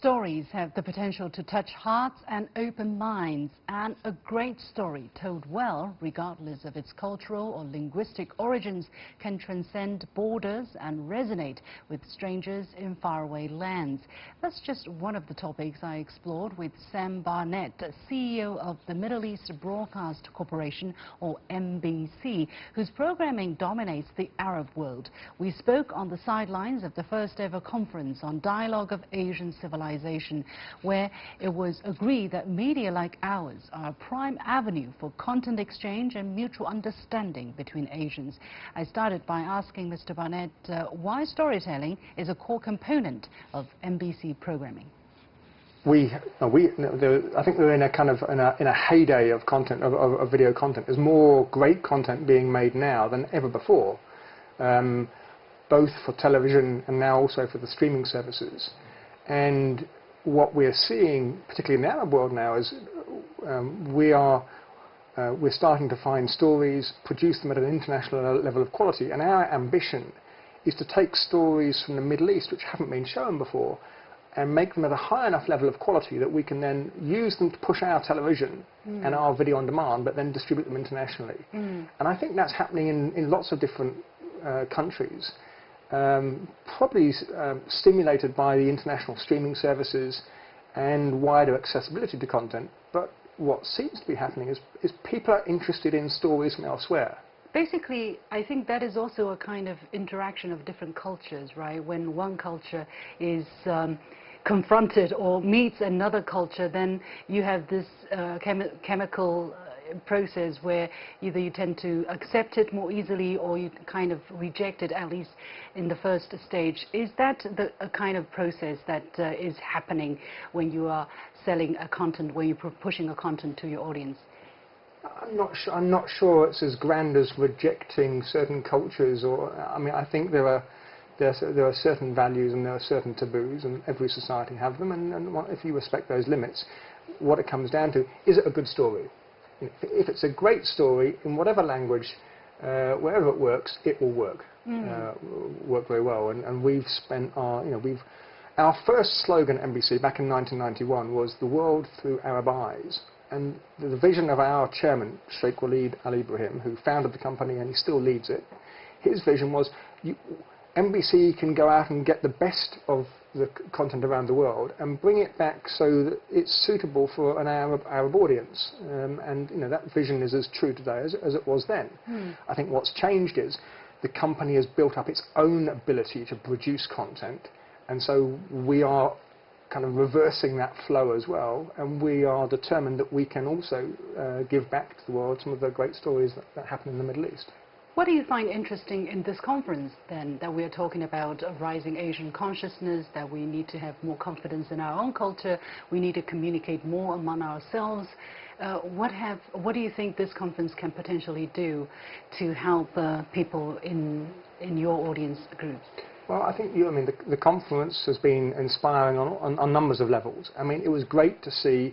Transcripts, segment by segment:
Stories have the potential to touch hearts and open minds, and a great story told well, regardless of its cultural or linguistic origins, can transcend borders and resonate with strangers in faraway lands. That's just one of the topics I explored with Sam Barnett, CEO of the Middle East Broadcast Corporation, or MBC, whose programming dominates the Arab world. We spoke on the sidelines of the first ever conference on Dialogue of Asian Civilization, where it was agreed that media like ours are a prime avenue for content exchange and mutual understanding between Asians. I started by asking Mr. Barnett why storytelling is a core component of MBC programming. I think we're in a kind of in a heyday of content, of video content. There's more great content being made now than ever before, both for television and now also for the streaming services. And what we're seeing, particularly in the Arab world now, is we're starting to find stories, produce them at an international level of quality. And our ambition is to take stories from the Middle East, which haven't been shown before, and make them at a high enough level of quality that we can then use them to push our television and our video on demand, but then distribute them internationally. And I think that's happening in lots of different countries. Probably stimulated by the international streaming services and wider accessibility to content. But what seems to be happening is people are interested in stories from elsewhere. Basically, I think that is also a kind of interaction of different cultures, right? When one culture is confronted or meets another culture, then you have this chemical process where either you tend to accept it more easily or you kind of reject it, at least in the first stage. Is that a kind of process that is happening when you are selling a content, when you're pushing a content to your audience? I'm not sure it's as grand as rejecting certain cultures, or I mean, I think there are certain values and there are certain taboos, and every society have them, and if you respect those limits, what it comes down to, is it a good story? If it's a great story in whatever language, wherever it works, it will work, work very well. And we've spent our first slogan at NBC back in 1991 was "The world through Arab eyes." And the vision of our chairman, Sheikh Walid Al Ibrahim, who founded the company and he still leads it, his vision was NBC can go out and get the best of the content around the world and bring it back so that it's suitable for an Arab audience. And that vision is as true today as it was then. I think what's changed is the company has built up its own ability to produce content, and so we are kind of reversing that flow as well, and we are determined that we can also give back to the world some of the great stories that happen in the Middle East. What do you find interesting in this conference, then, that we are talking about a rising Asian consciousness, that we need to have more confidence in our own culture, we need to communicate more among ourselves? What do you think this conference can potentially do to help people in your audience groups? Well, I think the conference has been inspiring on numbers of levels. I mean, it was great to see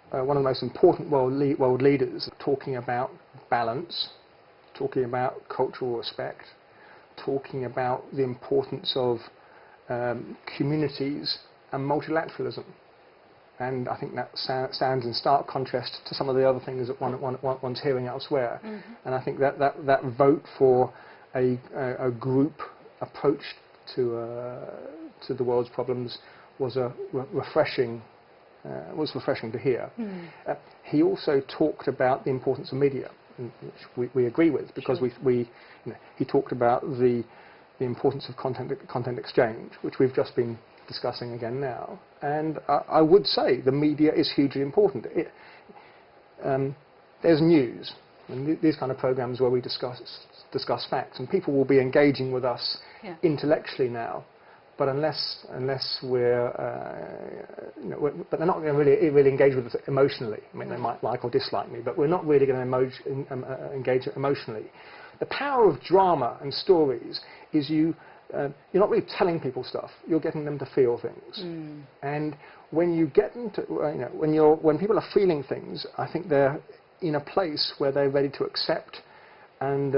one of the most important world leaders talking about balance, talking about cultural respect, talking about the importance of communities and multilateralism. And I think that stands in stark contrast to some of the other things that one's hearing elsewhere. And I think that vote for a group approach to the world's problems was refreshing to hear. He also talked about the importance of media, which we agree with, because he talked about the importance of content exchange, which we've just been discussing again now. And I would say the media is hugely important. There's news, and these kind of programs where we discuss facts, and people will be engaging with us intellectually now. But unless we're, but they're not going to really engage with us emotionally. I mean, they might like or dislike me, but we're not really going to engage emotionally. The power of drama and stories is you're not really telling people stuff. You're getting them to feel things. And when you get them to, when people are feeling things, I think they're in a place where they're ready to accept and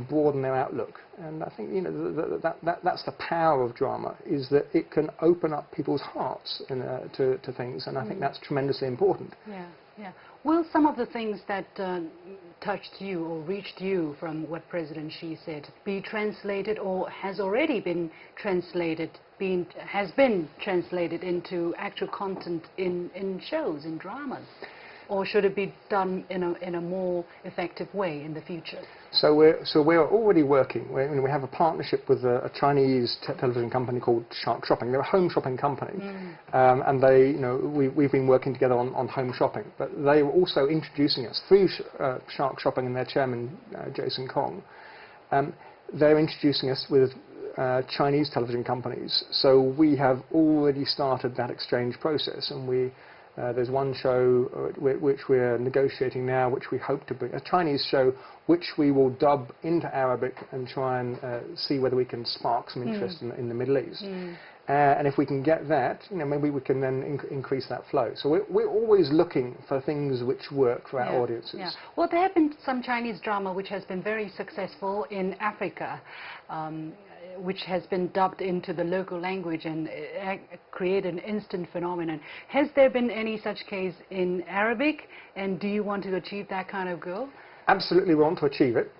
broaden their outlook. And I think, you know, that's the power of drama, is that it can open up people's hearts to things, and I think that's tremendously important. Yeah, yeah. Will some of the things that touched you or reached you from what President Xi said be translated, or has already been translated, has been translated into actual content in shows, in dramas? Or should it be done in a more effective way in the future? So we're already working. We have a partnership with a Chinese television company called Shark Shopping. They're a home shopping company, and they, you know, we've been working together on home shopping. But they were also introducing us through Shark Shopping and their chairman Jason Kong. They're introducing us with Chinese television companies. So we have already started that exchange process, and there's one show which we're negotiating now, which we hope to bring, a Chinese show which we will dub into Arabic and try and see whether we can spark some interest in the Middle East. And if we can get that, you know, maybe we can then increase that flow. So we're always looking for things which work for our audiences. Yeah. Well, there have been some Chinese drama which has been very successful in Africa, which has been dubbed into the local language and created an instant phenomenon. Has there been any such case in Arabic, and do you want to achieve that kind of goal? Absolutely, we want to achieve it.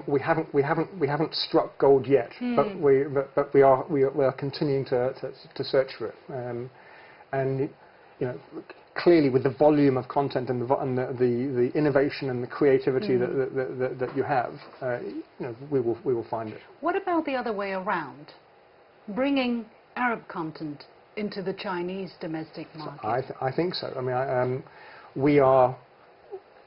We haven't struck gold yet, but we are continuing to search for it. And you know, clearly, with the volume of content and the innovation and the creativity that you have, you know, we will find it. What about the other way around, bringing Arab content into the Chinese domestic market? So I think so. I mean, we are.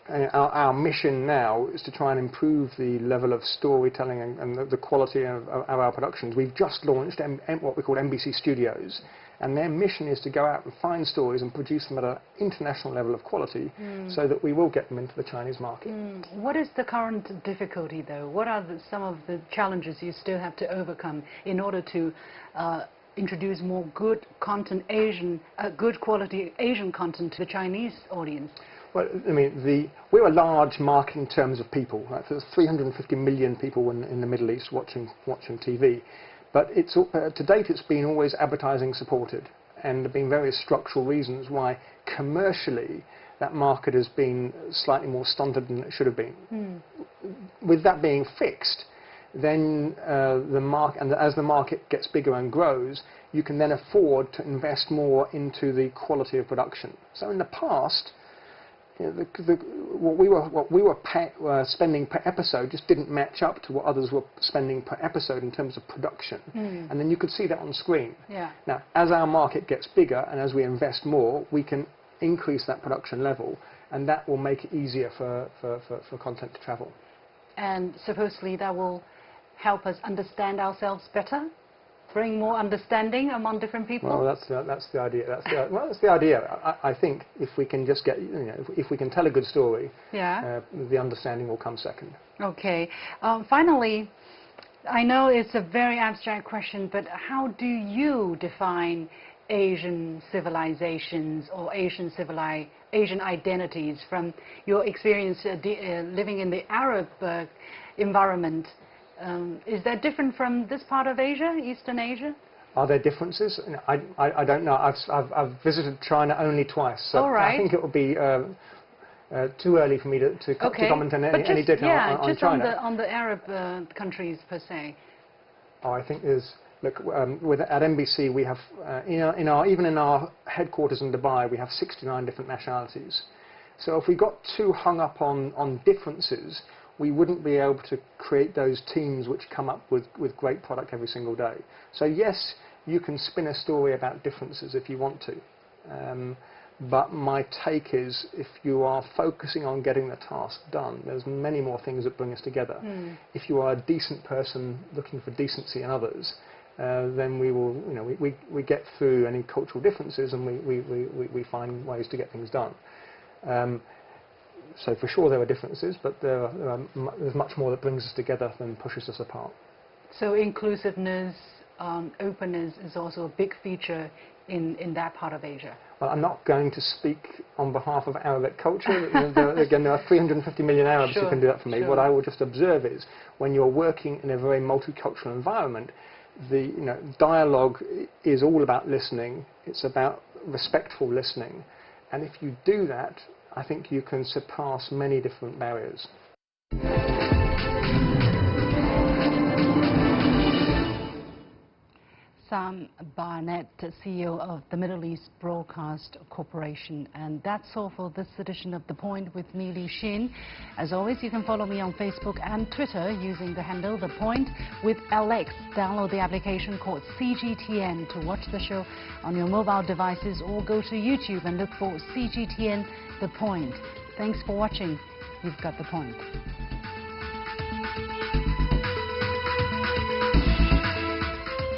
Our mission now is to try and improve the level of storytelling and the quality of our productions. We've just launched what we call NBC Studios, and their mission is to go out and find stories and produce them at an international level of quality, so that we will get them into the Chinese market. What is the current difficulty, though? What are some of the challenges you still have to overcome in order to introduce more good content, good quality Asian content to the Chinese audience? Well, I mean, we're a large market in terms of people. Right? There's 350 million people in the Middle East watching TV. But to date, it's been always advertising supported, and there have been various structural reasons why commercially that market has been slightly more stunted than it should have been. With that being fixed, then as the market gets bigger and grows, you can then afford to invest more into the quality of production. So in the past, you know, what we were spending per episode just didn't match up to what others were spending per episode in terms of production. And then you could see that on screen. Now, as our market gets bigger and as we invest more, we can increase that production level, and that will make it easier for content to travel. And supposedly that will help us understand ourselves better? Bring more understanding among different people? Well, that's the idea. That's the idea. I think if we can just get, you know, if we can tell a good story, the understanding will come second. Okay. Finally, I know it's a very abstract question, but how do you define Asian civilizations or Asian identities from your experience living in the Arab environment? Is that different from this part of Asia, Eastern Asia? Are there differences? I don't know. I've visited China only twice, so I think it would be too early for me to comment on any detail on China. Just on the Arab countries per se. Oh, I think there's. Look, at NBC we have even in our headquarters in Dubai we have 69 different nationalities. So if we got too hung up on differences, we wouldn't be able to create those teams which come up with great product every single day. So yes, you can spin a story about differences if you want to. But my take is, if you are focusing on getting the task done, there's many more things that bring us together. If you are a decent person looking for decency in others, then we will, you know, we get through any cultural differences, and we find ways to get things done. So for sure there are differences, but there's much more that brings us together than pushes us apart. So inclusiveness, openness is also a big feature in that part of Asia. Well, I'm not going to speak on behalf of Arabic culture. Again, there are 350 million Arabs who can do that for me. Sure. What I will just observe is, when you're working in a very multicultural environment, the dialogue is all about listening. It's about respectful listening. And if you do that, I think you can surpass many different barriers. Barnett, CEO of the Middle East Broadcast Corporation. And that's all for this edition of The Point with me, Liu Xin. As always, you can follow me on Facebook and Twitter using the handle The Point with LX. Download the application called CGTN to watch the show on your mobile devices, or go to YouTube and look for CGTN The Point. Thanks for watching. You've got The Point.